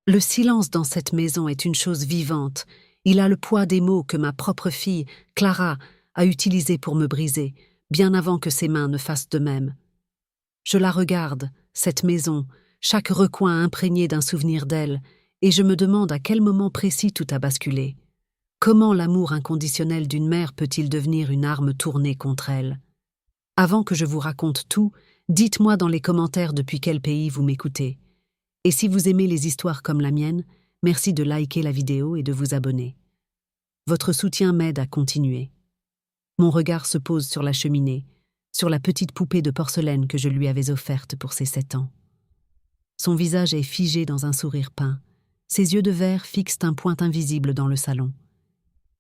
Le silence dans cette maison est une chose vivante. Il a le poids des mots que ma propre fille, Clara, a utilisés pour me briser, bien avant que ses mains ne fassent de même. Je la regarde, cette maison, chaque recoin imprégné d'un souvenir d'elle, et je me demande à quel moment précis tout a basculé. Comment l'amour inconditionnel d'une mère peut-il devenir une arme tournée contre elle? Avant que je vous raconte tout, dites-moi dans les commentaires depuis quel pays vous m'écoutez. Et si vous aimez les histoires comme la mienne, merci de liker la vidéo et de vous abonner. Votre soutien m'aide à continuer. Mon regard se pose sur la cheminée, sur la petite poupée de porcelaine que je lui avais offerte pour ses 7 ans. Son visage est figé dans un sourire peint. Ses yeux de verre fixent un point invisible dans le salon.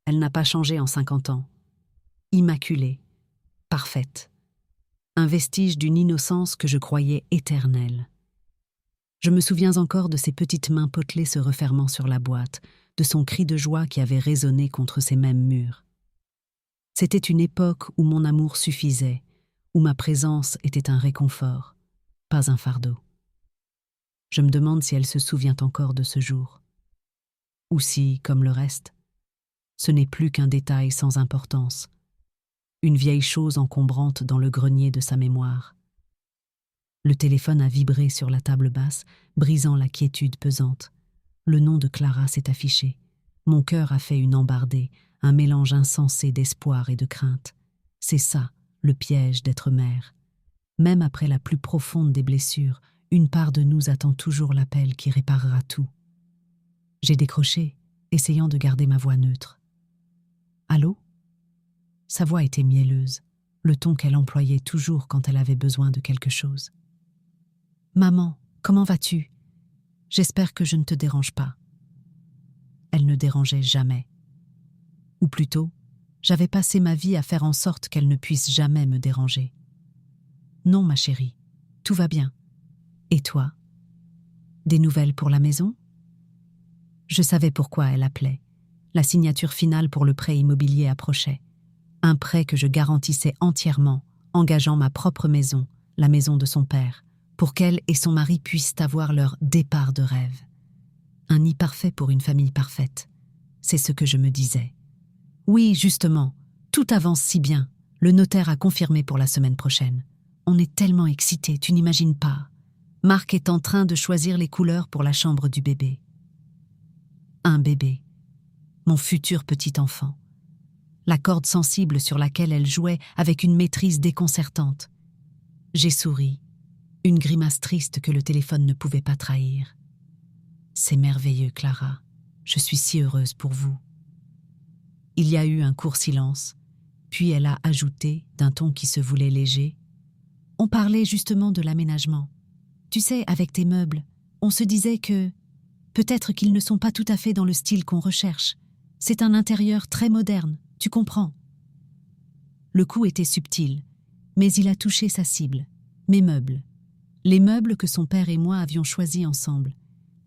Elle n'a pas changé en 50 ans. Immaculée, parfaite. Un vestige d'une innocence que je croyais éternelle. Je me souviens encore de ses petites mains potelées se refermant sur la boîte, de son cri de joie qui avait résonné contre ces mêmes murs. C'était une époque où mon amour suffisait, où ma présence était un réconfort, pas un fardeau. Je me demande si elle se souvient encore de ce jour. Ou si, comme le reste, ce n'est plus qu'un détail sans importance, une vieille chose encombrante dans le grenier de sa mémoire. Le téléphone a vibré sur la table basse, brisant la quiétude pesante. Le nom de Clara s'est affiché. Mon cœur a fait une embardée, un mélange insensé d'espoir et de crainte. C'est ça, le piège d'être mère. Même après la plus profonde des blessures, une part de nous attend toujours l'appel qui réparera tout. J'ai décroché, essayant de garder ma voix neutre. Allô? Sa voix était mielleuse, le ton qu'elle employait toujours quand elle avait besoin de quelque chose. Maman, comment vas-tu? J'espère que je ne te dérange pas. Elle ne dérangeait jamais. Ou plutôt, j'avais passé ma vie à faire en sorte qu'elle ne puisse jamais me déranger. Non, ma chérie, tout va bien. Et toi? Des nouvelles pour la maison? Je savais pourquoi elle appelait. La signature finale pour le prêt immobilier approchait. Un prêt que je garantissais entièrement, engageant ma propre maison, la maison de son père, pour qu'elle et son mari puissent avoir leur départ de rêve. Un nid parfait pour une famille parfaite. C'est ce que je me disais. Oui, justement, tout avance si bien. Le notaire a confirmé pour la semaine prochaine. On est tellement excités, tu n'imagines pas. Marc est en train de choisir les couleurs pour la chambre du bébé. Un bébé. Mon futur petit enfant. La corde sensible sur laquelle elle jouait avec une maîtrise déconcertante. J'ai souri, une grimace triste que le téléphone ne pouvait pas trahir. C'est merveilleux, Clara. Je suis si heureuse pour vous. Il y a eu un court silence, puis elle a ajouté, d'un ton qui se voulait léger. On parlait justement de l'aménagement. Tu sais, avec tes meubles, on se disait que peut-être qu'ils ne sont pas tout à fait dans le style qu'on recherche. C'est un intérieur très moderne, tu comprends. Le coup était subtil, mais il a touché sa cible, mes meubles. Les meubles que son père et moi avions choisis ensemble.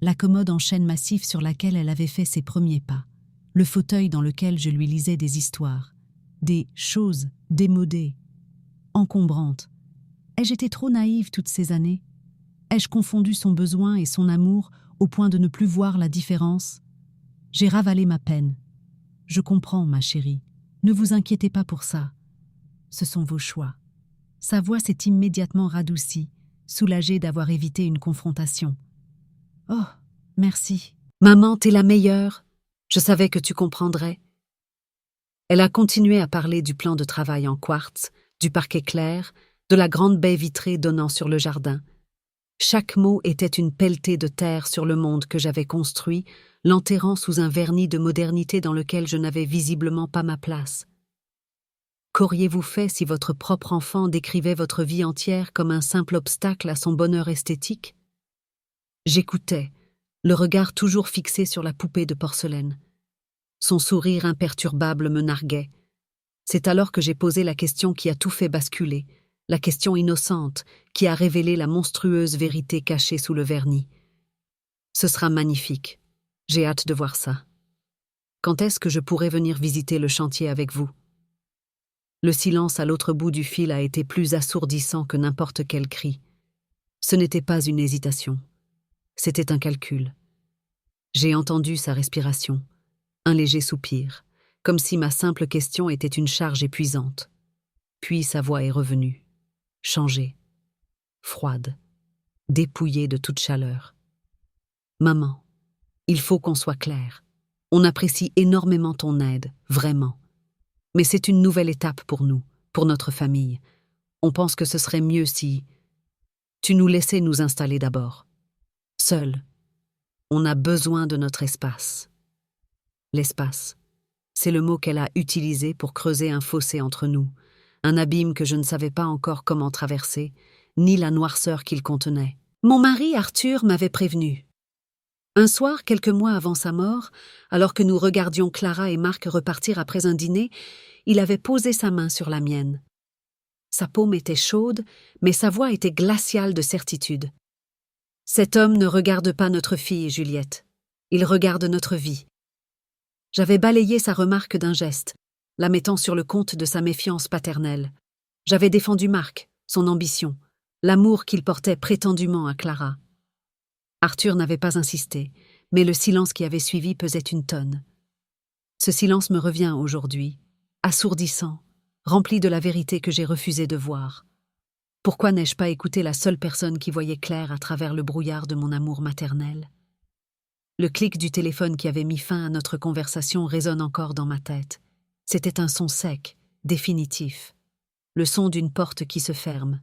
La commode en chêne massif sur laquelle elle avait fait ses premiers pas. Le fauteuil dans lequel je lui lisais des histoires. Des choses démodées, encombrantes. Ai-je été trop naïve toutes ces années? Ai-je confondu son besoin et son amour au point de ne plus voir la différence? J'ai ravalé ma peine. Je comprends, ma chérie. Ne vous inquiétez pas pour ça. Ce sont vos choix. Sa voix s'est immédiatement radoucie, soulagée d'avoir évité une confrontation. Oh, merci. Maman, t'es la meilleure. Je savais que tu comprendrais. Elle a continué à parler du plan de travail en quartz, du parquet clair, de la grande baie vitrée donnant sur le jardin. Chaque mot était une pelletée de terre sur le monde que j'avais construit, l'enterrant sous un vernis de modernité dans lequel je n'avais visiblement pas ma place. Qu'auriez-vous fait si votre propre enfant décrivait votre vie entière comme un simple obstacle à son bonheur esthétique? J'écoutais, le regard toujours fixé sur la poupée de porcelaine. Son sourire imperturbable me narguait. C'est alors que j'ai posé la question qui a tout fait basculer, la question innocente qui a révélé la monstrueuse vérité cachée sous le vernis. Ce sera magnifique. J'ai hâte de voir ça. Quand est-ce que je pourrai venir visiter le chantier avec vous? Le silence à l'autre bout du fil a été plus assourdissant que n'importe quel cri. Ce n'était pas une hésitation. C'était un calcul. J'ai entendu sa respiration, un léger soupir, comme si ma simple question était une charge épuisante. Puis sa voix est revenue, changée, froide, dépouillée de toute chaleur. Maman, il faut qu'on soit clair. On apprécie énormément ton aide, vraiment. Mais c'est une nouvelle étape pour nous, pour notre famille. On pense que ce serait mieux si tu nous laissais nous installer d'abord. Seuls. On a besoin de notre espace. L'espace, c'est le mot qu'elle a utilisé pour creuser un fossé entre nous, un abîme que je ne savais pas encore comment traverser, ni la noirceur qu'il contenait. Mon mari Arthur m'avait prévenu. Un soir, quelques mois avant sa mort, alors que nous regardions Clara et Marc repartir après un dîner, il avait posé sa main sur la mienne. Sa paume était chaude, mais sa voix était glaciale de certitude. Cet homme ne regarde pas notre fille, Juliette. Il regarde notre vie. J'avais balayé sa remarque d'un geste, la mettant sur le compte de sa méfiance paternelle. J'avais défendu Marc, son ambition, l'amour qu'il portait prétendument à Clara. Arthur n'avait pas insisté, mais le silence qui avait suivi pesait une tonne. Ce silence me revient aujourd'hui, assourdissant, rempli de la vérité que j'ai refusé de voir. Pourquoi n'ai-je pas écouté la seule personne qui voyait clair à travers le brouillard de mon amour maternel? Le clic du téléphone qui avait mis fin à notre conversation résonne encore dans ma tête. C'était un son sec, définitif. Le son d'une porte qui se ferme.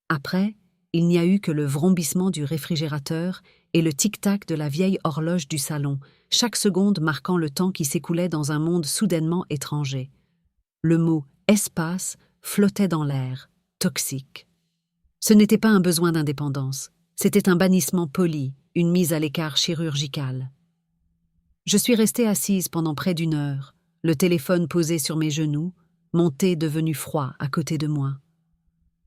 Après, il n'y a eu que le vrombissement du réfrigérateur et le tic-tac de la vieille horloge du salon, chaque seconde marquant le temps qui s'écoulait dans un monde soudainement étranger. Le mot « espace » flottait dans l'air, toxique. Ce n'était pas un besoin d'indépendance, c'était un bannissement poli, une mise à l'écart chirurgicale. Je suis restée assise pendant près d'une heure, le téléphone posé sur mes genoux, mon thé devenu froid à côté de moi.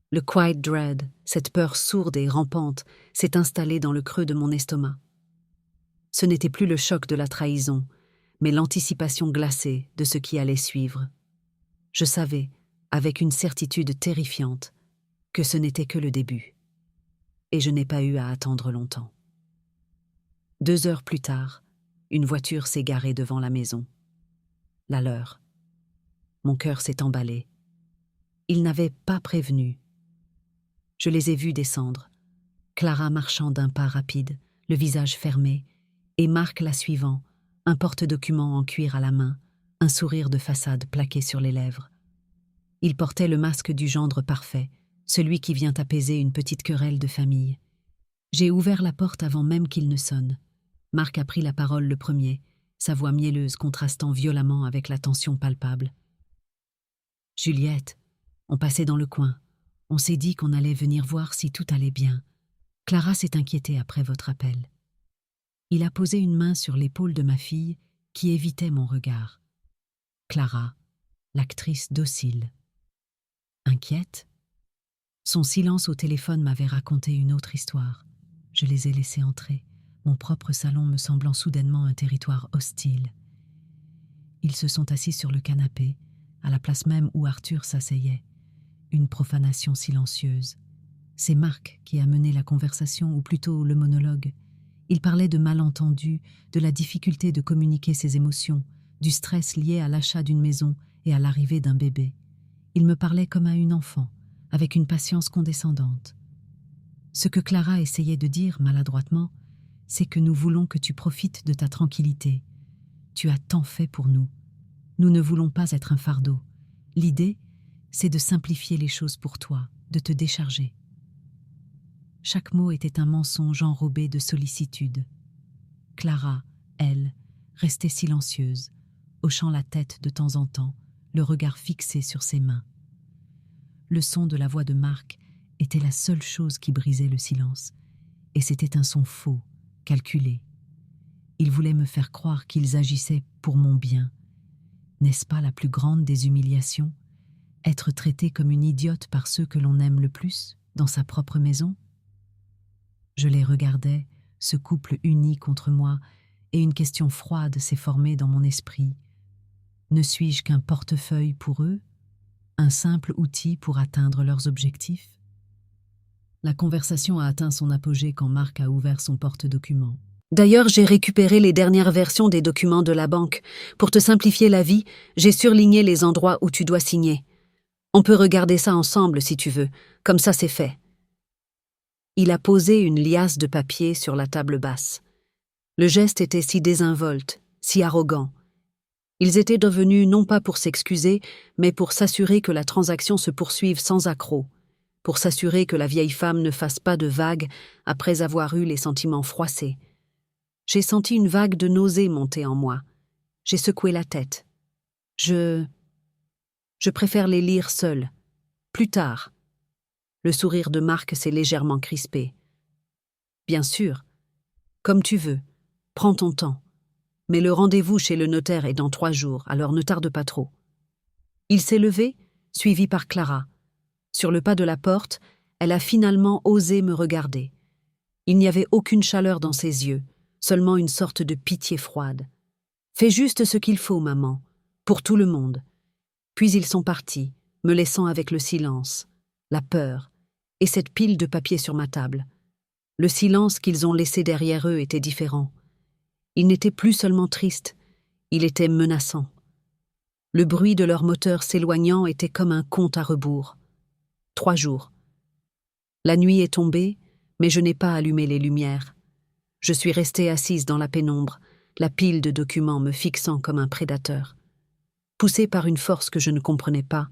Le quiet dread, cette peur sourde et rampante, s'est installé dans le creux de mon estomac. Ce n'était plus le choc de la trahison, mais l'anticipation glacée de ce qui allait suivre. Je savais, avec une certitude terrifiante, que ce n'était que le début. Et je n'ai pas eu à attendre longtemps. 2 heures plus tard, une voiture s'est garée devant la maison. La leur. Mon cœur s'est emballé. Ils n'avaient pas prévenu. Je les ai vus descendre, Clara marchant d'un pas rapide, le visage fermé, et Marc la suivant, un porte-document en cuir à la main, un sourire de façade plaqué sur les lèvres. Il portait le masque du gendre parfait, celui qui vient apaiser une petite querelle de famille. J'ai ouvert la porte avant même qu'il ne sonne. Marc a pris la parole le premier, sa voix mielleuse contrastant violemment avec la tension palpable. « Juliette, on passait dans le coin. On s'est dit qu'on allait venir voir si tout allait bien. Clara s'est inquiétée après votre appel. » Il a posé une main sur l'épaule de ma fille, qui évitait mon regard. Clara, l'actrice docile. Inquiète? Son silence au téléphone m'avait raconté une autre histoire. Je les ai laissés entrer, mon propre salon me semblant soudainement un territoire hostile. Ils se sont assis sur le canapé, à la place même où Arthur s'asseyait. Une profanation silencieuse. C'est Marc qui a mené la conversation, ou plutôt le monologue. Il parlait de malentendus, de la difficulté de communiquer ses émotions, du stress lié à l'achat d'une maison et à l'arrivée d'un bébé. Il me parlait comme à une enfant, avec une patience condescendante. Ce que Clara essayait de dire, maladroitement, c'est que nous voulons que tu profites de ta tranquillité. Tu as tant fait pour nous. Nous ne voulons pas être un fardeau. L'idée, c'est de simplifier les choses pour toi, de te décharger. Chaque mot était un mensonge enrobé de sollicitude. Clara, elle, restait silencieuse, hochant la tête de temps en temps, le regard fixé sur ses mains. Le son de la voix de Marc était la seule chose qui brisait le silence, et c'était un son faux, calculé. Ils voulaient me faire croire qu'ils agissaient pour mon bien. N'est-ce pas la plus grande des humiliations, être traitée comme une idiote par ceux que l'on aime le plus, dans sa propre maison? Je les regardais, ce couple uni contre moi, et une question froide s'est formée dans mon esprit. Ne suis-je qu'un portefeuille pour eux? Un simple outil pour atteindre leurs objectifs? La conversation a atteint son apogée quand Marc a ouvert son porte-document. D'ailleurs, j'ai récupéré les dernières versions des documents de la banque. Pour te simplifier la vie, j'ai surligné les endroits où tu dois signer. On peut regarder ça ensemble si tu veux, comme ça c'est fait. Il a posé une liasse de papier sur la table basse. Le geste était si désinvolte, si arrogant. Ils étaient devenus non pas pour s'excuser, mais pour s'assurer que la transaction se poursuive sans accroc, pour s'assurer que la vieille femme ne fasse pas de vagues après avoir eu les sentiments froissés. J'ai senti une vague de nausée monter en moi. J'ai secoué la tête. Je préfère les lire seul. Plus tard. Le sourire de Marc s'est légèrement crispé. Bien sûr. Comme tu veux. Prends ton temps. Mais le rendez-vous chez le notaire est dans 3 jours, alors ne tarde pas trop. Il s'est levé, suivi par Clara. Sur le pas de la porte, elle a finalement osé me regarder. Il n'y avait aucune chaleur dans ses yeux, seulement une sorte de pitié froide. « Fais juste ce qu'il faut, maman, pour tout le monde. » Puis ils sont partis, me laissant avec le silence, la peur, et cette pile de papier sur ma table. Le silence qu'ils ont laissé derrière eux était différent. Il n'était plus seulement triste, il était menaçant. Le bruit de leur moteur s'éloignant était comme un compte à rebours. 3 jours. La nuit est tombée, mais je n'ai pas allumé les lumières. Je suis restée assise dans la pénombre, la pile de documents me fixant comme un prédateur. Poussée par une force que je ne comprenais pas,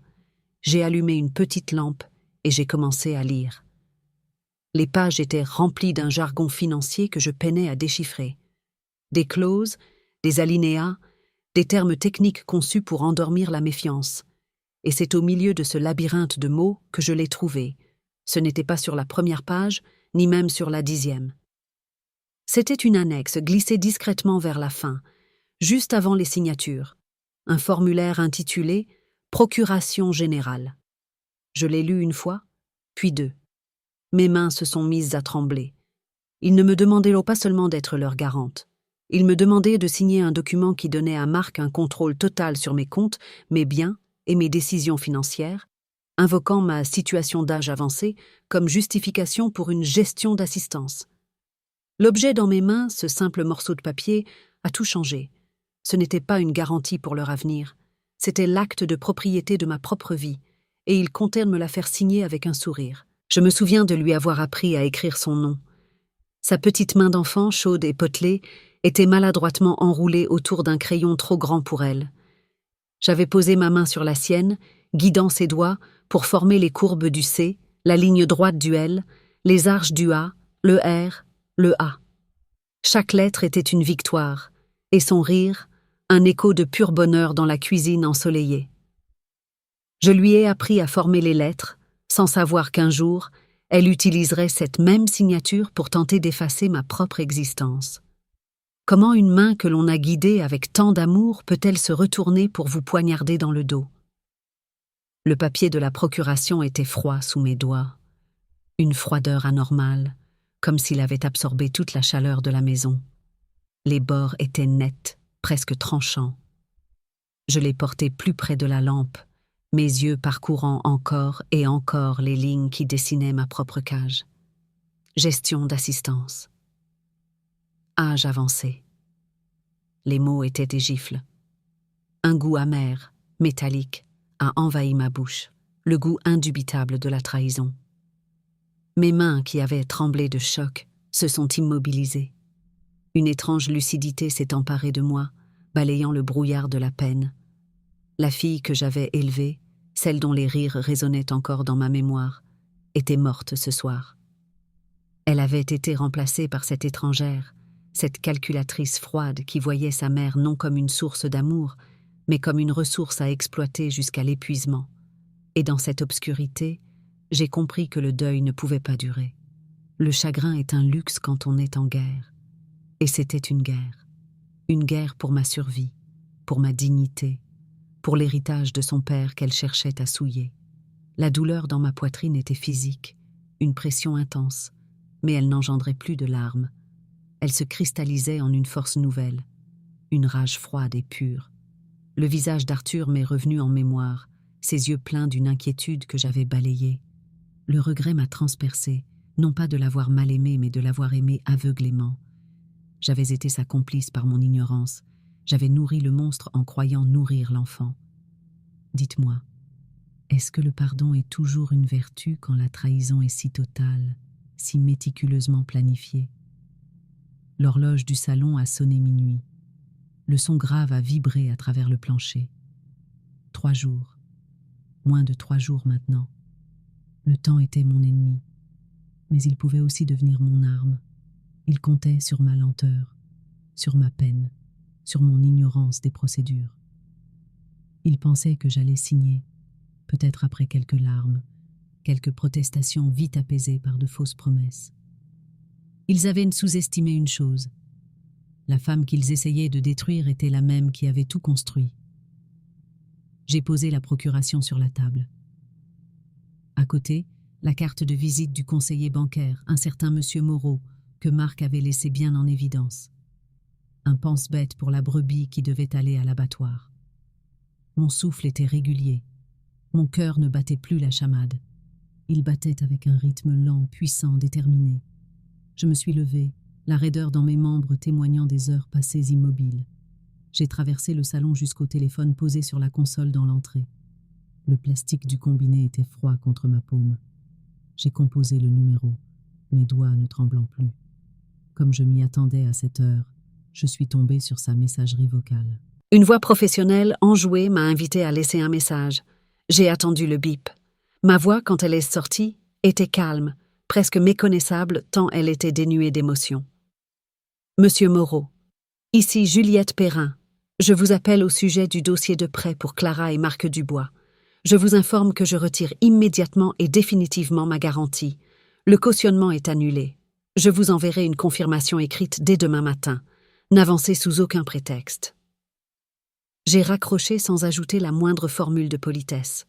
j'ai allumé une petite lampe et j'ai commencé à lire. Les pages étaient remplies d'un jargon financier que je peinais à déchiffrer. Des clauses, des alinéas, des termes techniques conçus pour endormir la méfiance. Et c'est au milieu de ce labyrinthe de mots que je l'ai trouvé. Ce n'était pas sur la première page, ni même sur la 10e. C'était une annexe glissée discrètement vers la fin, juste avant les signatures. Un formulaire intitulé « Procuration générale ». Je l'ai lu 1 fois, puis 2. Mes mains se sont mises à trembler. Ils ne me demandaient pas seulement d'être leur garante. Ils me demandaient de signer un document qui donnait à Marc un contrôle total sur mes comptes, mes biens et mes décisions financières, invoquant ma situation d'âge avancé comme justification pour une gestion d'assistance. L'objet dans mes mains, ce simple morceau de papier, a tout changé. Ce n'était pas une garantie pour leur avenir. C'était l'acte de propriété de ma propre vie, et ils comptaient me la faire signer avec un sourire. Je me souviens de lui avoir appris à écrire son nom. Sa petite main d'enfant, chaude et potelée, était maladroitement enroulée autour d'un crayon trop grand pour elle. J'avais posé ma main sur la sienne, guidant ses doigts pour former les courbes du C, la ligne droite du L, les arches du A, le R, le A. Chaque lettre était une victoire, et son rire, un écho de pur bonheur dans la cuisine ensoleillée. Je lui ai appris à former les lettres, sans savoir qu'un jour, elle utiliserait cette même signature pour tenter d'effacer ma propre existence. Comment une main que l'on a guidée avec tant d'amour peut-elle se retourner pour vous poignarder dans le dos? Le papier de la procuration était froid sous mes doigts. Une froideur anormale, comme s'il avait absorbé toute la chaleur de la maison. Les bords étaient nets, presque tranchants. Je les portais plus près de la lampe, mes yeux parcourant encore et encore les lignes qui dessinaient ma propre cage. Gestion d'assistance. Âge avancé. Les mots étaient des gifles. Un goût amer, métallique, a envahi ma bouche, le goût indubitable de la trahison. Mes mains, qui avaient tremblé de choc, se sont immobilisées. Une étrange lucidité s'est emparée de moi, balayant le brouillard de la peine. La fille que j'avais élevée, celle dont les rires résonnaient encore dans ma mémoire, était morte ce soir. Elle avait été remplacée par cette étrangère, cette calculatrice froide qui voyait sa mère non comme une source d'amour, mais comme une ressource à exploiter jusqu'à l'épuisement. Et dans cette obscurité, j'ai compris que le deuil ne pouvait pas durer. Le chagrin est un luxe quand on est en guerre. Et c'était une guerre pour ma survie, pour ma dignité, pour l'héritage de son père qu'elle cherchait à souiller. La douleur dans ma poitrine était physique, une pression intense, mais elle n'engendrait plus de larmes. Elle se cristallisait en une force nouvelle, une rage froide et pure. Le visage d'Arthur m'est revenu en mémoire, ses yeux pleins d'une inquiétude que j'avais balayée. Le regret m'a transpercé, non pas de l'avoir mal aimé, mais de l'avoir aimé aveuglément. J'avais été sa complice par mon ignorance. J'avais nourri le monstre en croyant nourrir l'enfant. Dites-moi, est-ce que le pardon est toujours une vertu quand la trahison est si totale, si méticuleusement planifiée? L'horloge du salon a sonné minuit. Le son grave a vibré à travers le plancher. 3 jours. Moins de 3 jours maintenant. Le temps était mon ennemi, mais il pouvait aussi devenir mon arme. Il comptait sur ma lenteur, sur ma peine, sur mon ignorance des procédures. Il pensait que j'allais signer, peut-être après quelques larmes, quelques protestations vite apaisées par de fausses promesses. Ils avaient sous-estimé une chose. La femme qu'ils essayaient de détruire était la même qui avait tout construit. J'ai posé la procuration sur la table. À côté, la carte de visite du conseiller bancaire, un certain monsieur Moreau, que Marc avait laissé bien en évidence. Un pense-bête pour la brebis qui devait aller à l'abattoir. Mon souffle était régulier. Mon cœur ne battait plus la chamade. Il battait avec un rythme lent, puissant, déterminé. Je me suis levée, la raideur dans mes membres témoignant des heures passées immobiles. J'ai traversé le salon jusqu'au téléphone posé sur la console dans l'entrée. Le plastique du combiné était froid contre ma paume. J'ai composé le numéro, mes doigts ne tremblant plus. Comme je m'y attendais à cette heure, je suis tombée sur sa messagerie vocale. Une voix professionnelle, enjouée, m'a invité à laisser un message. J'ai attendu le bip. Ma voix, quand elle est sortie, était calme, presque méconnaissable tant elle était dénuée d'émotion. Monsieur Moreau, ici Juliette Perrin. Je vous appelle au sujet du dossier de prêt pour Clara et Marc Dubois. Je vous informe que je retire immédiatement et définitivement ma garantie. Le cautionnement est annulé. Je vous enverrai une confirmation écrite dès demain matin. N'avancez sous aucun prétexte. J'ai raccroché sans ajouter la moindre formule de politesse.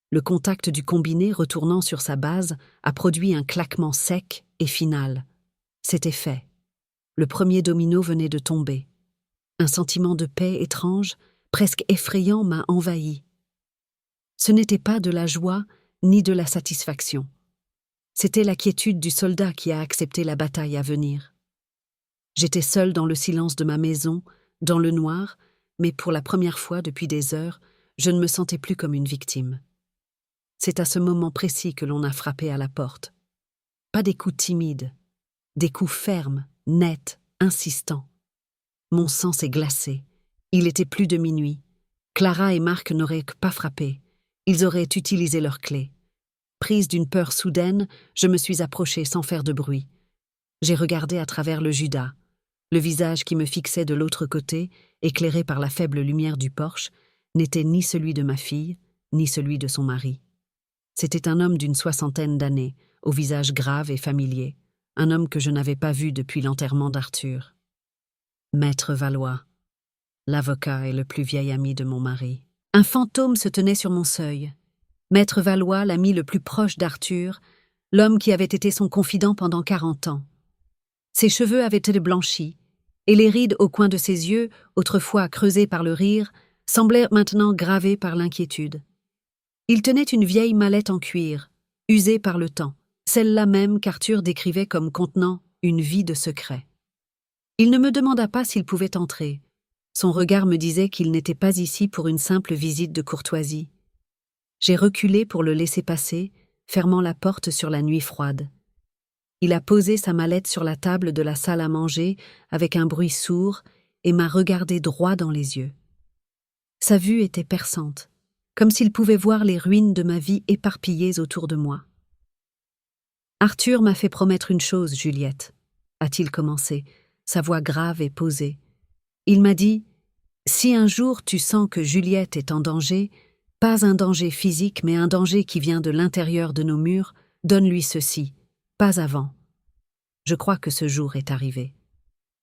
Le contact du combiné retournant sur sa base a produit un claquement sec et final. C'était fait. Le premier domino venait de tomber. Un sentiment de paix étrange, presque effrayant, m'a envahi. Ce n'était pas de la joie ni de la satisfaction. C'était la quiétude du soldat qui a accepté la bataille à venir. J'étais seule dans le silence de ma maison, dans le noir, mais pour la première fois depuis des heures, je ne me sentais plus comme une victime. C'est à ce moment précis que l'on a frappé à la porte. Pas des coups timides, des coups fermes, nets, insistants. Mon sang s'est glacé. Il était plus de minuit. Clara et Marc n'auraient pas frappé. Ils auraient utilisé leurs clés. Prise d'une peur soudaine, je me suis approchée sans faire de bruit. J'ai regardé à travers le judas. Le visage qui me fixait de l'autre côté, éclairé par la faible lumière du porche, n'était ni celui de ma fille, ni celui de son mari. C'était un homme d'une 60aine d'années, au visage grave et familier, un homme que je n'avais pas vu depuis l'enterrement d'Arthur. Maître Valois, l'avocat et le plus vieil ami de mon mari. Un fantôme se tenait sur mon seuil. Maître Valois, l'ami le plus proche d'Arthur, l'homme qui avait été son confident pendant 40 ans. Ses cheveux avaient été blanchis, et les rides au coin de ses yeux, autrefois creusées par le rire, semblaient maintenant gravées par l'inquiétude. Il tenait une vieille mallette en cuir, usée par le temps, celle-là même qu'Arthur décrivait comme contenant une vie de secret. Il ne me demanda pas s'il pouvait entrer. Son regard me disait qu'il n'était pas ici pour une simple visite de courtoisie. J'ai reculé pour le laisser passer, fermant la porte sur la nuit froide. Il a posé sa mallette sur la table de la salle à manger avec un bruit sourd et m'a regardé droit dans les yeux. Sa vue était perçante, comme s'il pouvait voir les ruines de ma vie éparpillées autour de moi. « Arthur m'a fait promettre une chose, Juliette, » a-t-il commencé, sa voix grave et posée. Il m'a dit « Si un jour tu sens que Juliette est en danger, pas un danger physique, mais un danger qui vient de l'intérieur de nos murs, donne-lui ceci, pas avant. » Je crois que ce jour est arrivé.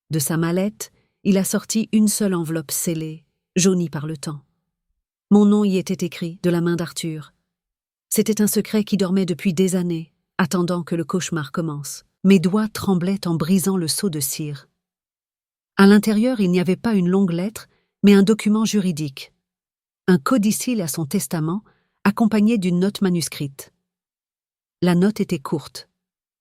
De sa mallette, il a sorti une seule enveloppe scellée, jaunie par le temps. Mon nom y était écrit, de la main d'Arthur. C'était un secret qui dormait depuis des années, attendant que le cauchemar commence. Mes doigts tremblaient en brisant le seau de cire. À l'intérieur, il n'y avait pas une longue lettre, mais un document juridique. Un codicille à son testament, accompagné d'une note manuscrite. La note était courte.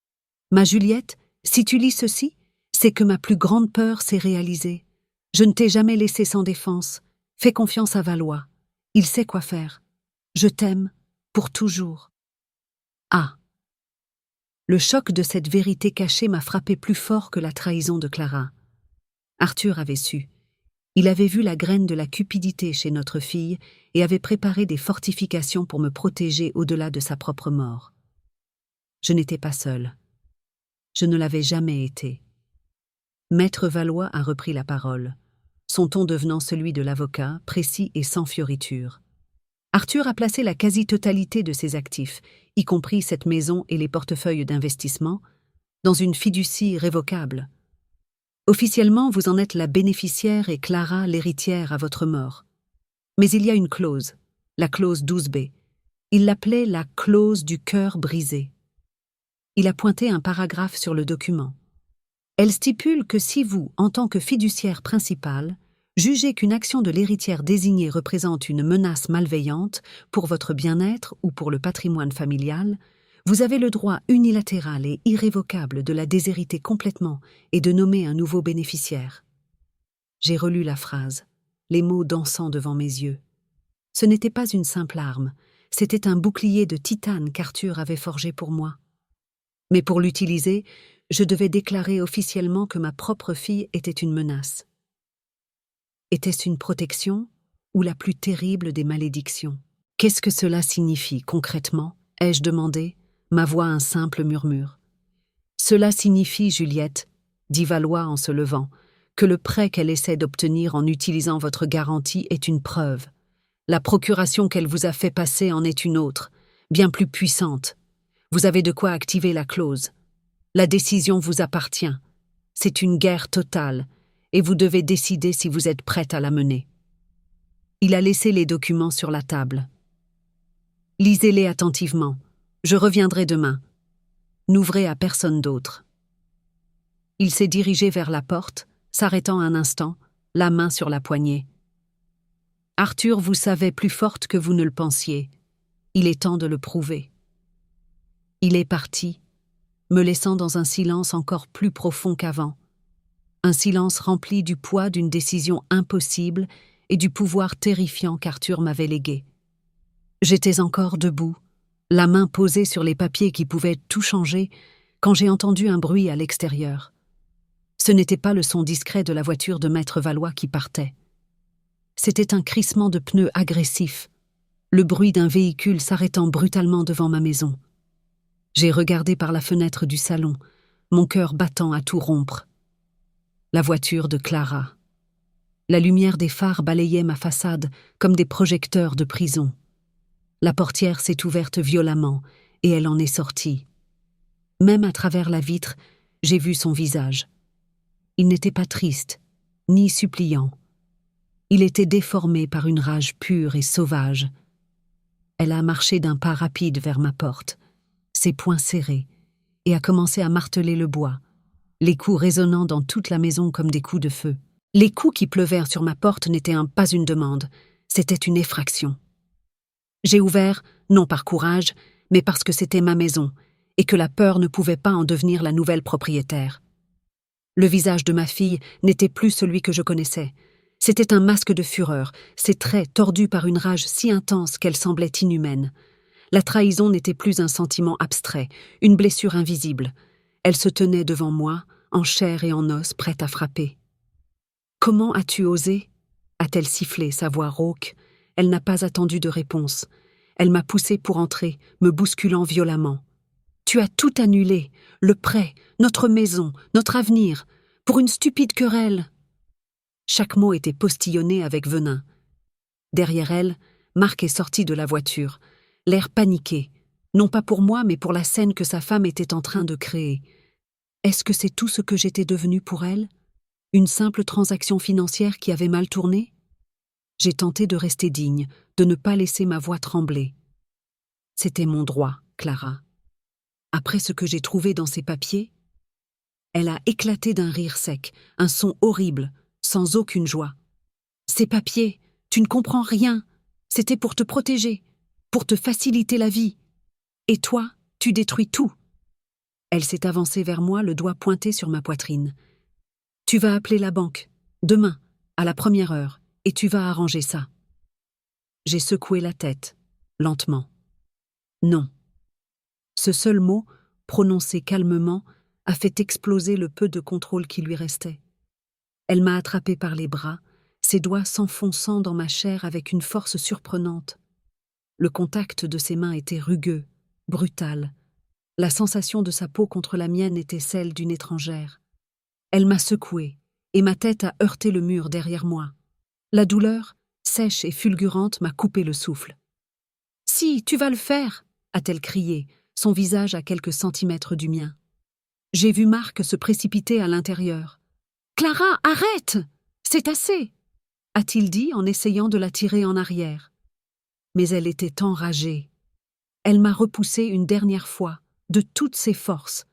« Ma Juliette, si tu lis ceci, C'est que ma plus grande peur s'est réalisée. Je ne t'ai jamais laissé sans défense. Fais confiance à Valois. Il sait quoi faire. Je t'aime, pour toujours. Ah. Le choc de cette vérité cachée m'a frappé plus fort que la trahison de Clara. Arthur avait su. Il avait vu la graine de la cupidité chez notre fille et avait préparé des fortifications pour me protéger au-delà de sa propre mort. Je n'étais pas seule. Je ne l'avais jamais été. Maître Valois a repris la parole, son ton devenant celui de l'avocat, précis et sans fioriture. Arthur a placé la quasi-totalité de ses actifs, y compris cette maison et les portefeuilles d'investissement, dans une fiducie révocable. Officiellement, vous en êtes la bénéficiaire et Clara l'héritière à votre mort. Mais il y a une clause, la clause 12B. Il l'appelait la clause du cœur brisé. Il a pointé un paragraphe sur le document. Elle stipule que si vous, en tant que fiduciaire principale, jugez qu'une action de l'héritière désignée représente une menace malveillante pour votre bien-être ou pour le patrimoine familial, vous avez le droit unilatéral et irrévocable de la déshériter complètement et de nommer un nouveau bénéficiaire. J'ai relu la phrase, les mots dansant devant mes yeux. Ce n'était pas une simple arme, c'était un bouclier de titane qu'Arthur avait forgé pour moi. Mais pour l'utiliser, je devais déclarer officiellement que ma propre fille était une menace. Était-ce une protection ou la plus terrible des malédictions? Qu'est-ce que cela signifie concrètement? Ai-je demandé, ma voix un simple murmure. Cela signifie, Juliette, dit Valois en se levant, que le prêt qu'elle essaie d'obtenir en utilisant votre garantie est une preuve. La procuration qu'elle vous a fait passer en est une autre, bien plus puissante. Vous avez de quoi activer la clause. La décision vous appartient. C'est une guerre totale, et vous devez décider si vous êtes prête à la mener. Il a laissé les documents sur la table. Lisez-les attentivement. Je reviendrai demain. N'ouvrez à personne d'autre. Il s'est dirigé vers la porte, s'arrêtant un instant, la main sur la poignée. Arthur vous savait plus forte que vous ne le pensiez. Il est temps de le prouver. Il est parti, me laissant dans un silence encore plus profond qu'avant. Un silence rempli du poids d'une décision impossible et du pouvoir terrifiant qu'Arthur m'avait légué. J'étais encore debout, la main posée sur les papiers qui pouvaient tout changer, quand j'ai entendu un bruit à l'extérieur. Ce n'était pas le son discret de la voiture de Maître Valois qui partait. C'était un crissement de pneus agressif, le bruit d'un véhicule s'arrêtant brutalement devant ma maison. J'ai regardé par la fenêtre du salon, mon cœur battant à tout rompre. La voiture de Clara. La lumière des phares balayait ma façade comme des projecteurs de prison. La portière s'est ouverte violemment et elle en est sortie. Même à travers la vitre, j'ai vu son visage. Il n'était pas triste, ni suppliant. Il était déformé par une rage pure et sauvage. Elle a marché d'un pas rapide vers ma porte, ses poings serrés, et a commencé à marteler le bois, les coups résonnant dans toute la maison comme des coups de feu. Les coups qui pleuvèrent sur ma porte n'étaient pas une demande, c'était une effraction. J'ai ouvert, non par courage, mais parce que c'était ma maison, et que la peur ne pouvait pas en devenir la nouvelle propriétaire. Le visage de ma fille n'était plus celui que je connaissais. C'était un masque de fureur, ses traits tordus par une rage si intense qu'elle semblait inhumaine. La trahison n'était plus un sentiment abstrait, une blessure invisible. Elle se tenait devant moi, en chair et en os, prête à frapper. « Comment as-tu osé » a-t-elle sifflé, sa voix rauque. Elle n'a pas attendu de réponse. Elle m'a poussé pour entrer, me bousculant violemment. « Tu as tout annulé, le prêt, notre maison, notre avenir, pour une stupide querelle. » Chaque mot était postillonné avec venin. Derrière elle, Marc est sorti de la voiture, l'air paniqué, non pas pour moi, mais pour la scène que sa femme était en train de créer. Est-ce que c'est tout ce que j'étais devenue pour elle? Une simple transaction financière qui avait mal tourné? J'ai tenté de rester digne, de ne pas laisser ma voix trembler. C'était mon droit, Clara. Après ce que j'ai trouvé dans ces papiers, elle a éclaté d'un rire sec, un son horrible, sans aucune joie. Ces papiers, tu ne comprends rien. C'était pour te protéger, pour te faciliter la vie. Et toi, tu détruis tout. Elle s'est avancée vers moi, le doigt pointé sur ma poitrine. Tu vas appeler la banque, demain, à la première heure, et tu vas arranger ça. J'ai secoué la tête, lentement. Non. Ce seul mot, prononcé calmement, a fait exploser le peu de contrôle qui lui restait. Elle m'a attrapé par les bras, ses doigts s'enfonçant dans ma chair avec une force surprenante. Le contact de ses mains était rugueux, brutal. La sensation de sa peau contre la mienne était celle d'une étrangère. Elle m'a secoué, et ma tête a heurté le mur derrière moi. La douleur, sèche et fulgurante, m'a coupé le souffle. « Si, tu vas le faire !» a-t-elle crié, son visage à quelques centimètres du mien. J'ai vu Marc se précipiter à l'intérieur. « Clara, arrête ! C'est assez !» a-t-il dit en essayant de la tirer en arrière. Mais elle était enragée. Elle m'a repoussée une dernière fois, de toutes ses forces.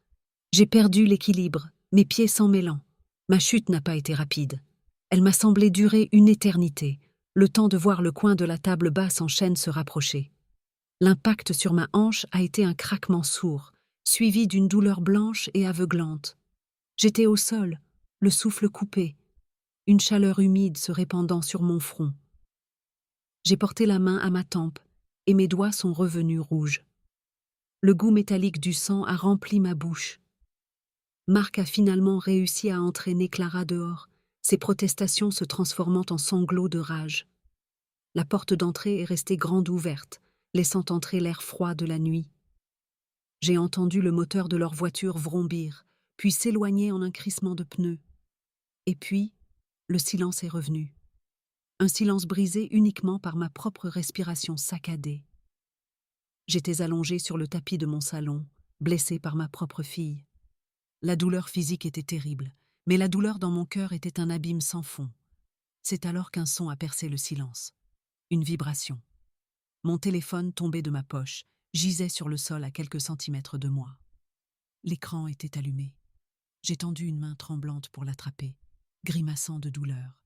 J'ai perdu l'équilibre, mes pieds s'en mêlant. Ma chute n'a pas été rapide. Elle m'a semblé durer une éternité, le temps de voir le coin de la table basse en chêne se rapprocher. L'impact sur ma hanche a été un craquement sourd, suivi d'une douleur blanche et aveuglante. J'étais au sol, le souffle coupé, une chaleur humide se répandant sur mon front. J'ai porté la main à ma tempe, et mes doigts sont revenus rouges. Le goût métallique du sang a rempli ma bouche. Marc a finalement réussi à entraîner Clara dehors, ses protestations se transformant en sanglots de rage. La porte d'entrée est restée grande ouverte, laissant entrer l'air froid de la nuit. J'ai entendu le moteur de leur voiture vrombir, puis s'éloigner en un crissement de pneus. Et puis, le silence est revenu. Un silence brisé uniquement par ma propre respiration saccadée. J'étais allongée sur le tapis de mon salon, blessée par ma propre fille. La douleur physique était terrible, mais la douleur dans mon cœur était un abîme sans fond. C'est alors qu'un son a percé le silence. Une vibration. Mon téléphone tombé de ma poche, gisait sur le sol à quelques centimètres de moi. L'écran était allumé. J'ai tendu une main tremblante pour l'attraper, grimaçant de douleur.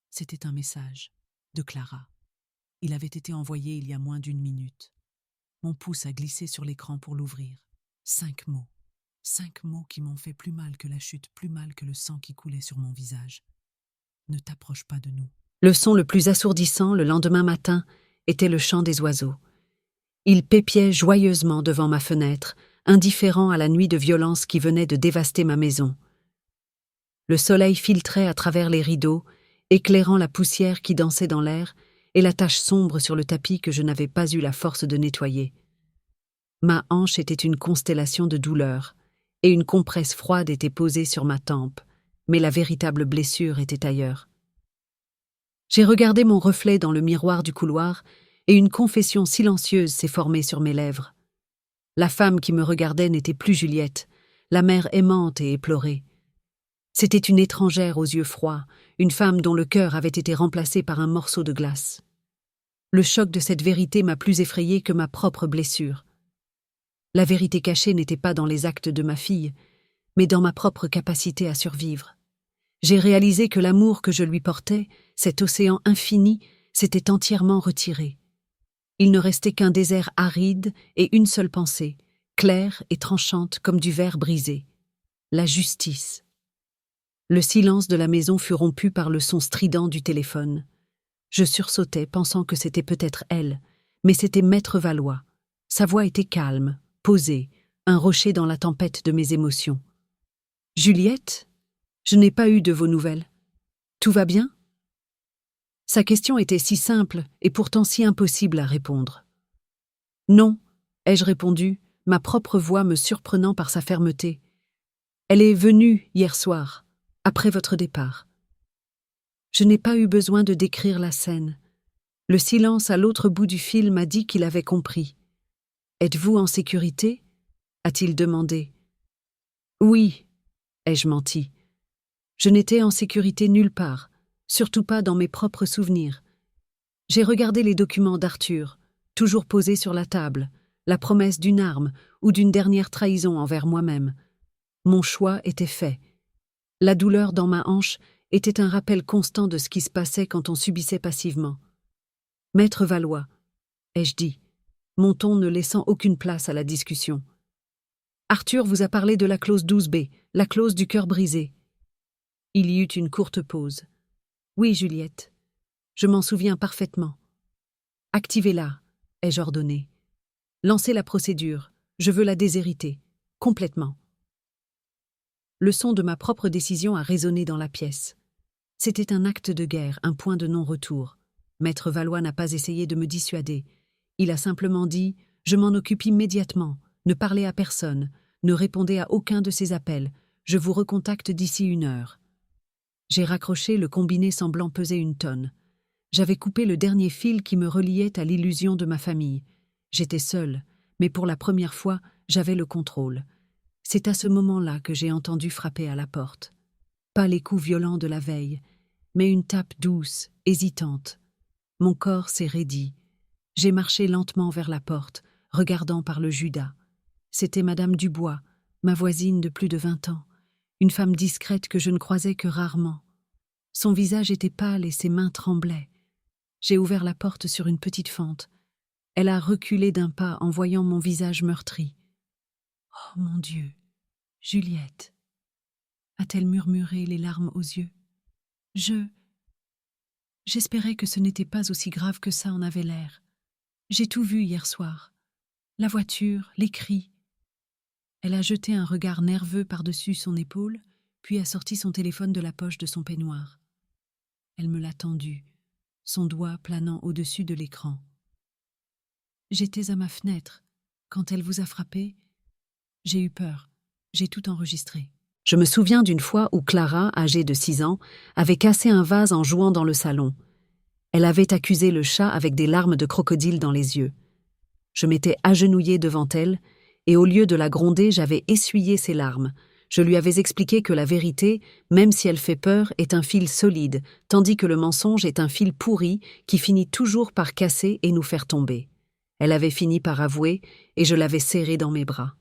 C'était un message, de Clara. Il avait été envoyé il y a moins d'1 minute. Mon pouce a glissé sur l'écran pour l'ouvrir. 5 mots. 5 mots qui m'ont fait plus mal que la chute, plus mal que le sang qui coulait sur mon visage. Ne t'approche pas de nous. Le son le plus assourdissant le lendemain matin était le chant des oiseaux. Ils pépiaient joyeusement devant ma fenêtre, indifférents à la nuit de violence qui venait de dévaster ma maison. Le soleil filtrait à travers les rideaux, éclairant la poussière qui dansait dans l'air et la tache sombre sur le tapis que je n'avais pas eu la force de nettoyer. Ma hanche était une constellation de douleurs, et une compresse froide était posée sur ma tempe, mais la véritable blessure était ailleurs. J'ai regardé mon reflet dans le miroir du couloir, et une confession silencieuse s'est formée sur mes lèvres. La femme qui me regardait n'était plus Juliette, la mère aimante et éplorée. C'était une étrangère aux yeux froids, une femme dont le cœur avait été remplacé par un morceau de glace. Le choc de cette vérité m'a plus effrayée que ma propre blessure. La vérité cachée n'était pas dans les actes de ma fille, mais dans ma propre capacité à survivre. J'ai réalisé que l'amour que je lui portais, cet océan infini, s'était entièrement retiré. Il ne restait qu'un désert aride et une seule pensée, claire et tranchante comme du verre brisé. La justice. Le silence de la maison fut rompu par le son strident du téléphone. Je sursautai, pensant que c'était peut-être elle, mais c'était Maître Valois. Sa voix était calme, posée, un rocher dans la tempête de mes émotions. « Juliette, je n'ai pas eu de vos nouvelles. Tout va bien ?» Sa question était si simple et pourtant si impossible à répondre. « Non, » ai-je répondu, ma propre voix me surprenant par sa fermeté. « Elle est venue hier soir, après votre départ. » Je n'ai pas eu besoin de décrire la scène. Le silence à l'autre bout du fil m'a dit qu'il avait compris. « Êtes-vous en sécurité ?» a-t-il demandé. « Oui, » ai-je menti. Je n'étais en sécurité nulle part, surtout pas dans mes propres souvenirs. J'ai regardé les documents d'Arthur, toujours posés sur la table, la promesse d'une arme ou d'une dernière trahison envers moi-même. Mon choix était fait. La douleur dans ma hanche était un rappel constant de ce qui se passait quand on subissait passivement. « Maître Valois », ai-je dit, mon ton ne laissant aucune place à la discussion. « Arthur vous a parlé de la clause 12B, la clause du cœur brisé. » Il y eut une courte pause. « Oui, Juliette, je m'en souviens parfaitement. »« Activez-la, » ai-je ordonné. « Lancez la procédure, je veux la déshériter, complètement. » Le son de ma propre décision a résonné dans la pièce. C'était un acte de guerre, un point de non-retour. Maître Valois n'a pas essayé de me dissuader. Il a simplement dit « Je m'en occupe immédiatement, ne parlez à personne, ne répondez à aucun de ces appels, je vous recontacte d'ici 1 heure. » J'ai raccroché, le combiné semblant peser 1 tonne. J'avais coupé le dernier fil qui me reliait à l'illusion de ma famille. J'étais seule, mais pour la première fois, j'avais le contrôle. C'est à ce moment-là que j'ai entendu frapper à la porte. Pas les coups violents de la veille, mais une tape douce, hésitante. Mon corps s'est raidi. J'ai marché lentement vers la porte, regardant par le judas. C'était Madame Dubois, ma voisine de plus de 20 ans, une femme discrète que je ne croisais que rarement. Son visage était pâle et ses mains tremblaient. J'ai ouvert la porte sur une petite fente. Elle a reculé d'un pas en voyant mon visage meurtri. « Oh mon Dieu, Juliette !» a-t-elle murmuré, les larmes aux yeux. J'espérais que ce n'était pas aussi grave que ça en avait l'air. J'ai tout vu hier soir. La voiture, les cris. Elle a jeté un regard nerveux par-dessus son épaule, puis a sorti son téléphone de la poche de son peignoir. Elle me l'a tendu, son doigt planant au-dessus de l'écran. J'étais à ma fenêtre. Quand elle vous a frappé, j'ai eu peur. J'ai tout enregistré. Je me souviens d'une fois où Clara, âgée de 6 ans, avait cassé un vase en jouant dans le salon. Elle avait accusé le chat avec des larmes de crocodile dans les yeux. Je m'étais agenouillée devant elle, et au lieu de la gronder, j'avais essuyé ses larmes. Je lui avais expliqué que la vérité, même si elle fait peur, est un fil solide, tandis que le mensonge est un fil pourri qui finit toujours par casser et nous faire tomber. Elle avait fini par avouer, et je l'avais serrée dans mes bras.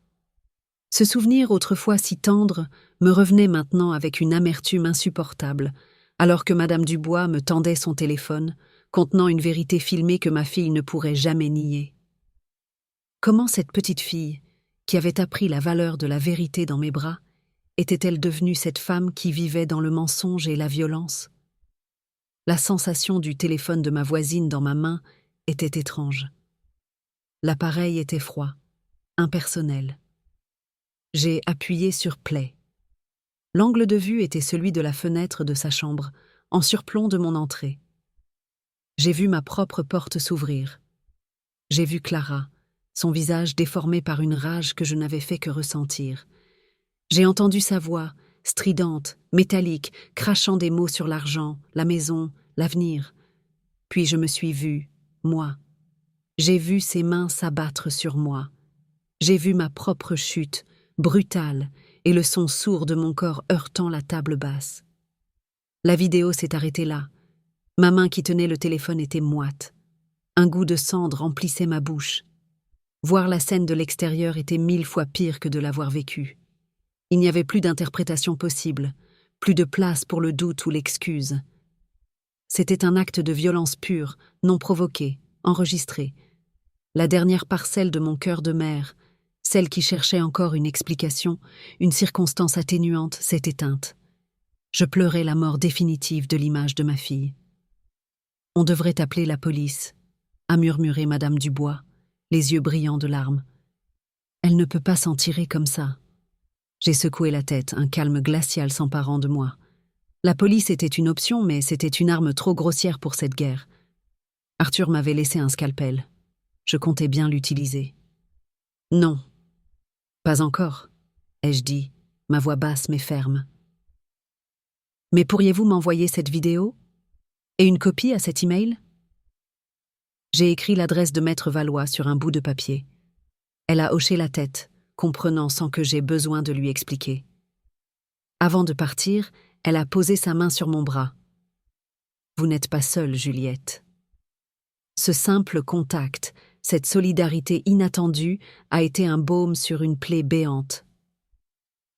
Ce souvenir, autrefois si tendre, me revenait maintenant avec une amertume insupportable, alors que Madame Dubois me tendait son téléphone, contenant une vérité filmée que ma fille ne pourrait jamais nier. Comment cette petite fille, qui avait appris la valeur de la vérité dans mes bras, était-elle devenue cette femme qui vivait dans le mensonge et la violence? La sensation du téléphone de ma voisine dans ma main était étrange. L'appareil était froid, impersonnel. J'ai appuyé sur play. L'angle de vue était celui de la fenêtre de sa chambre, en surplomb de mon entrée. J'ai vu ma propre porte s'ouvrir. J'ai vu Clara, son visage déformé par une rage que je n'avais fait que ressentir. J'ai entendu sa voix, stridente, métallique, crachant des mots sur l'argent, la maison, l'avenir. Puis je me suis vue, moi. J'ai vu ses mains s'abattre sur moi. J'ai vu ma propre chute, brutale, et le son sourd de mon corps heurtant la table basse. La vidéo s'est arrêtée là. Ma main qui tenait le téléphone était moite. Un goût de cendre emplissait ma bouche. Voir la scène de l'extérieur était 1000 fois pire que de l'avoir vécue. Il n'y avait plus d'interprétation possible, plus de place pour le doute ou l'excuse. C'était un acte de violence pure, non provoqué, enregistré. La dernière parcelle de mon cœur de mère, celle qui cherchait encore une explication, une circonstance atténuante, s'est éteinte. Je pleurais la mort définitive de l'image de ma fille. « On devrait appeler la police », a murmuré Madame Dubois, les yeux brillants de larmes. « Elle ne peut pas s'en tirer comme ça. » J'ai secoué la tête, un calme glacial s'emparant de moi. La police était une option, mais c'était une arme trop grossière pour cette guerre. Arthur m'avait laissé un scalpel. Je comptais bien l'utiliser. « Non. » « Pas encore, » ai-je dit, ma voix basse mais ferme. « Mais pourriez-vous m'envoyer cette vidéo? Et une copie à cet email ?» J'ai écrit l'adresse de Maître Valois sur un bout de papier. Elle a hoché la tête, comprenant sans que j'aie besoin de lui expliquer. Avant de partir, elle a posé sa main sur mon bras. « Vous n'êtes pas seule, Juliette. » Ce simple contact, cette solidarité inattendue a été un baume sur une plaie béante.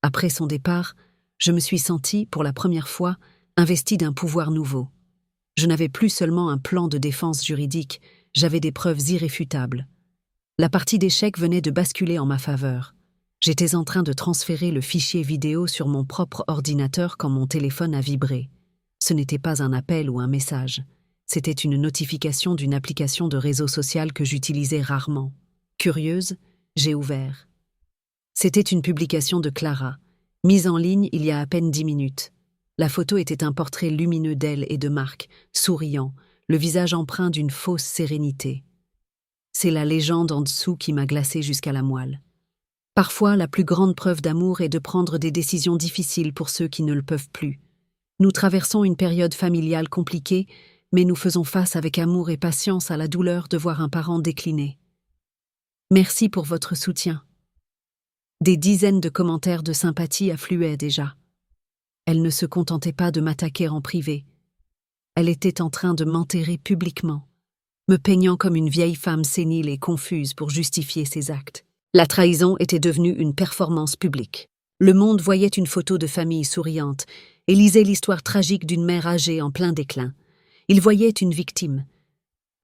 Après son départ, je me suis sentie, pour la première fois, investie d'un pouvoir nouveau. Je n'avais plus seulement un plan de défense juridique, j'avais des preuves irréfutables. La partie d'échecs venait de basculer en ma faveur. J'étais en train de transférer le fichier vidéo sur mon propre ordinateur quand mon téléphone a vibré. Ce n'était pas un appel ou un message. C'était une notification d'une application de réseau social que j'utilisais rarement. Curieuse, j'ai ouvert. C'était une publication de Clara, mise en ligne il y a à peine 10 minutes. La photo était un portrait lumineux d'elle et de Marc, souriant, le visage empreint d'une fausse sérénité. C'est la légende en dessous qui m'a glacée jusqu'à la moelle. Parfois, la plus grande preuve d'amour est de prendre des décisions difficiles pour ceux qui ne le peuvent plus. Nous traversons une période familiale compliquée, mais nous faisons face avec amour et patience à la douleur de voir un parent décliner. Merci pour votre soutien. Des dizaines de commentaires de sympathie affluaient déjà. Elle ne se contentait pas de m'attaquer en privé. Elle était en train de m'enterrer publiquement, me peignant comme une vieille femme sénile et confuse pour justifier ses actes. La trahison était devenue une performance publique. Le monde voyait une photo de famille souriante et lisait l'histoire tragique d'une mère âgée en plein déclin. Il voyait une victime.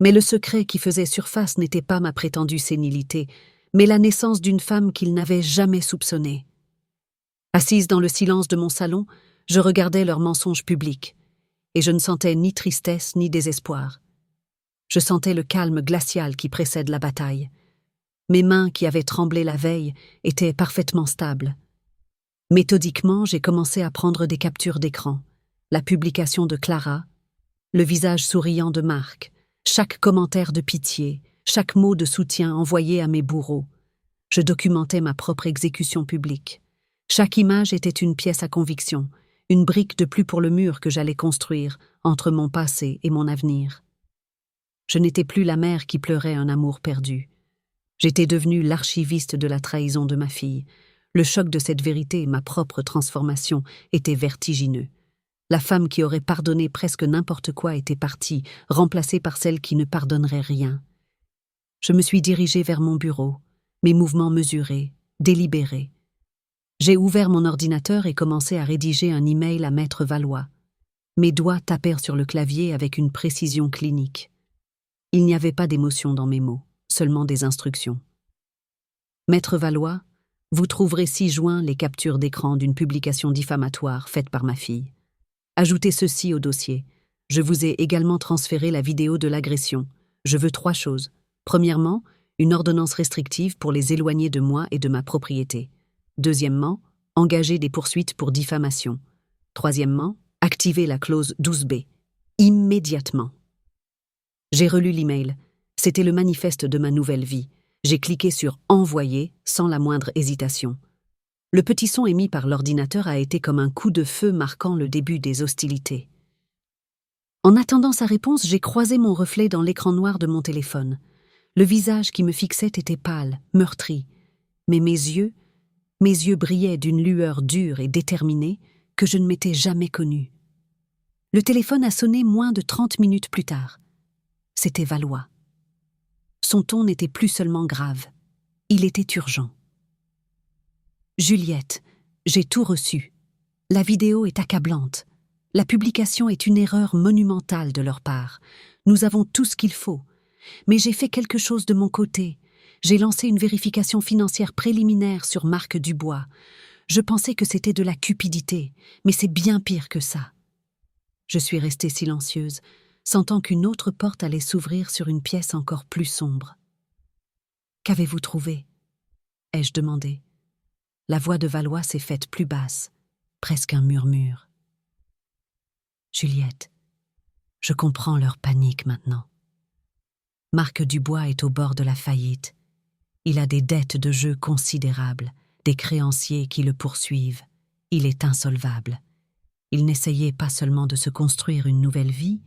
Mais le secret qui faisait surface n'était pas ma prétendue sénilité, mais la naissance d'une femme qu'il n'avait jamais soupçonnée. Assise dans le silence de mon salon, je regardais leurs mensonges publics, et je ne sentais ni tristesse ni désespoir. Je sentais le calme glacial qui précède la bataille. Mes mains, qui avaient tremblé la veille, étaient parfaitement stables. Méthodiquement, j'ai commencé à prendre des captures d'écran. La publication de Clara, le visage souriant de Marc, chaque commentaire de pitié, chaque mot de soutien envoyé à mes bourreaux. Je documentais ma propre exécution publique. Chaque image était une pièce à conviction, une brique de plus pour le mur que j'allais construire entre mon passé et mon avenir. Je n'étais plus la mère qui pleurait un amour perdu. J'étais devenue l'archiviste de la trahison de ma fille. Le choc de cette vérité et ma propre transformation étaient vertigineux. La femme qui aurait pardonné presque n'importe quoi était partie, remplacée par celle qui ne pardonnerait rien. Je me suis dirigée vers mon bureau, mes mouvements mesurés, délibérés. J'ai ouvert mon ordinateur et commencé à rédiger un email à Maître Valois. Mes doigts tapèrent sur le clavier avec une précision clinique. Il n'y avait pas d'émotion dans mes mots, seulement des instructions. Maître Valois, vous trouverez ci-joint les captures d'écran d'une publication diffamatoire faite par ma fille. Ajoutez ceci au dossier. Je vous ai également transféré la vidéo de l'agression. Je veux 3 choses. Premièrement, une ordonnance restrictive pour les éloigner de moi et de ma propriété. Deuxièmement, engager des poursuites pour diffamation. Troisièmement, activer la clause 12B. Immédiatement. J'ai relu l'email. C'était le manifeste de ma nouvelle vie. J'ai cliqué sur « Envoyer » sans la moindre hésitation. Le petit son émis par l'ordinateur a été comme un coup de feu marquant le début des hostilités. En attendant sa réponse, j'ai croisé mon reflet dans l'écran noir de mon téléphone. Le visage qui me fixait était pâle, meurtri, mais mes yeux brillaient d'une lueur dure et déterminée que je ne m'étais jamais connue. Le téléphone a sonné moins de 30 minutes plus tard. C'était Valois. Son ton n'était plus seulement grave, il était urgent. Juliette, j'ai tout reçu. La vidéo est accablante. La publication est une erreur monumentale de leur part. Nous avons tout ce qu'il faut. Mais j'ai fait quelque chose de mon côté. J'ai lancé une vérification financière préliminaire sur Marc Dubois. Je pensais que c'était de la cupidité, mais c'est bien pire que ça. Je suis restée silencieuse, sentant qu'une autre porte allait s'ouvrir sur une pièce encore plus sombre. « Qu'avez-vous trouvé ?» ai-je demandé. La voix de Valois s'est faite plus basse, presque un murmure. « Juliette, je comprends leur panique maintenant. Marc Dubois est au bord de la faillite. Il a des dettes de jeu considérables, des créanciers qui le poursuivent. Il est insolvable. Ils n'essayaient pas seulement de se construire une nouvelle vie,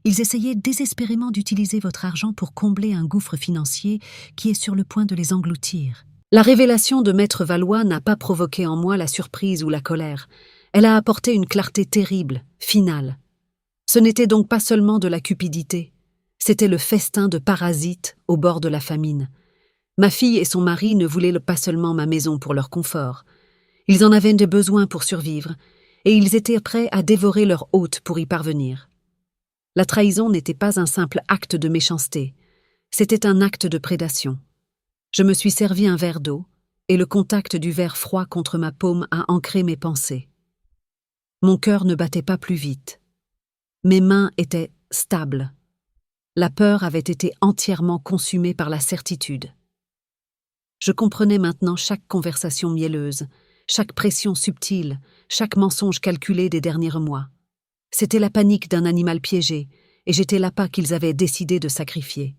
ils essayaient désespérément d'utiliser votre argent pour combler un gouffre financier qui est sur le point de les engloutir. » La révélation de Maître Valois n'a pas provoqué en moi la surprise ou la colère. Elle a apporté une clarté terrible, finale. Ce n'était donc pas seulement de la cupidité. C'était le festin de parasites au bord de la famine. Ma fille et son mari ne voulaient pas seulement ma maison pour leur confort. Ils en avaient des besoins pour survivre, et ils étaient prêts à dévorer leur hôte pour y parvenir. La trahison n'était pas un simple acte de méchanceté, c'était un acte de prédation. Je me suis servi un verre d'eau, et le contact du verre froid contre ma paume a ancré mes pensées. Mon cœur ne battait pas plus vite. Mes mains étaient stables. La peur avait été entièrement consumée par la certitude. Je comprenais maintenant chaque conversation mielleuse, chaque pression subtile, chaque mensonge calculé des derniers mois. C'était la panique d'un animal piégé, et j'étais l'appât qu'ils avaient décidé de sacrifier.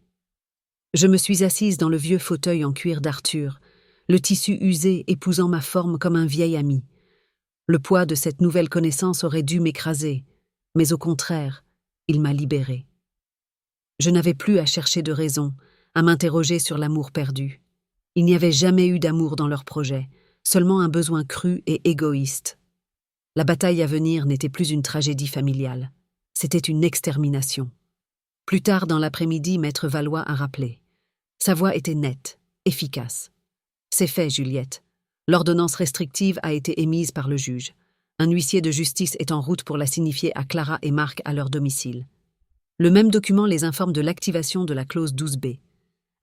Je me suis assise dans le vieux fauteuil en cuir d'Arthur, le tissu usé épousant ma forme comme un vieil ami. Le poids de cette nouvelle connaissance aurait dû m'écraser, mais au contraire, il m'a libérée. Je n'avais plus à chercher de raison, à m'interroger sur l'amour perdu. Il n'y avait jamais eu d'amour dans leur projet, seulement un besoin cru et égoïste. La bataille à venir n'était plus une tragédie familiale, c'était une extermination. Plus tard dans l'après-midi, Maître Valois a rappelé. Sa voix était nette, efficace. « C'est fait, Juliette. L'ordonnance restrictive a été émise par le juge. Un huissier de justice est en route pour la signifier à Clara et Marc à leur domicile. Le même document les informe de l'activation de la clause 12B.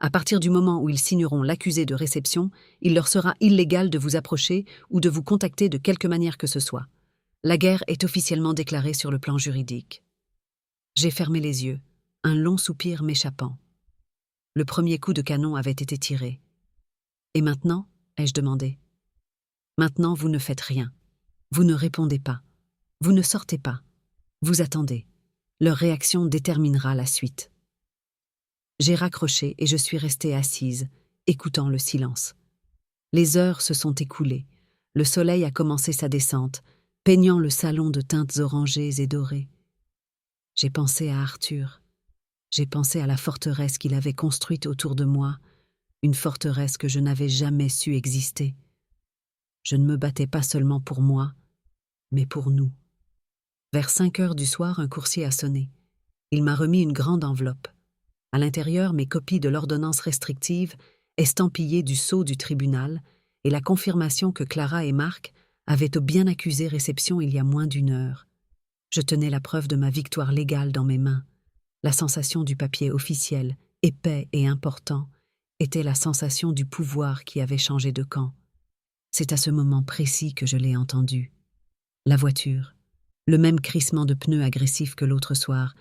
À partir du moment où ils signeront l'accusé de réception, il leur sera illégal de vous approcher ou de vous contacter de quelque manière que ce soit. La guerre est officiellement déclarée sur le plan juridique. » J'ai fermé les yeux, un long soupir m'échappant. Le premier coup de canon avait été tiré. « Et maintenant ?» ai-je demandé. « Maintenant, vous ne faites rien. Vous ne répondez pas. Vous ne sortez pas. Vous attendez. Leur réaction déterminera la suite. » J'ai raccroché et je suis restée assise, écoutant le silence. Les heures se sont écoulées. Le soleil a commencé sa descente, peignant le salon de teintes orangées et dorées. J'ai pensé à Arthur. J'ai pensé à la forteresse qu'il avait construite autour de moi, une forteresse que je n'avais jamais su exister. Je ne me battais pas seulement pour moi, mais pour nous. Vers 5 heures du soir, un coursier a sonné. Il m'a remis une grande enveloppe. À l'intérieur, mes copies de l'ordonnance restrictive, estampillées du sceau du tribunal, et la confirmation que Clara et Marc avaient au bien accusé réception il y a moins d'1 heure. Je tenais la preuve de ma victoire légale dans mes mains. La sensation du papier officiel, épais et important, était la sensation du pouvoir qui avait changé de camp. C'est à ce moment précis que je l'ai entendu. La voiture, le même crissement de pneus agressif que l'autre soir,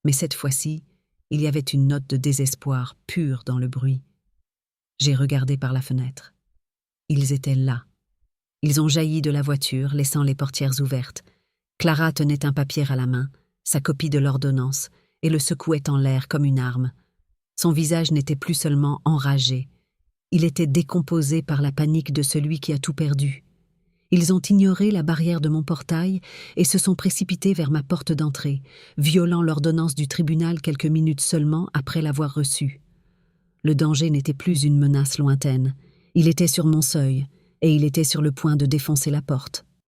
mais cette fois-ci, il y avait une note de désespoir pur dans le bruit. J'ai regardé par la fenêtre. Ils étaient là. Ils ont jailli de la voiture, laissant les portières ouvertes. Clara tenait un papier à la main, sa copie de l'ordonnance, et le secouait en l'air comme une arme. Son visage n'était plus seulement enragé. Il était décomposé par la panique de celui qui a tout perdu. Ils ont ignoré la barrière de mon portail et se sont précipités vers ma porte d'entrée, violant l'ordonnance du tribunal quelques minutes seulement après l'avoir reçue. Le danger n'était plus une menace lointaine. Il était sur mon seuil, et il était sur le point de défoncer la porte.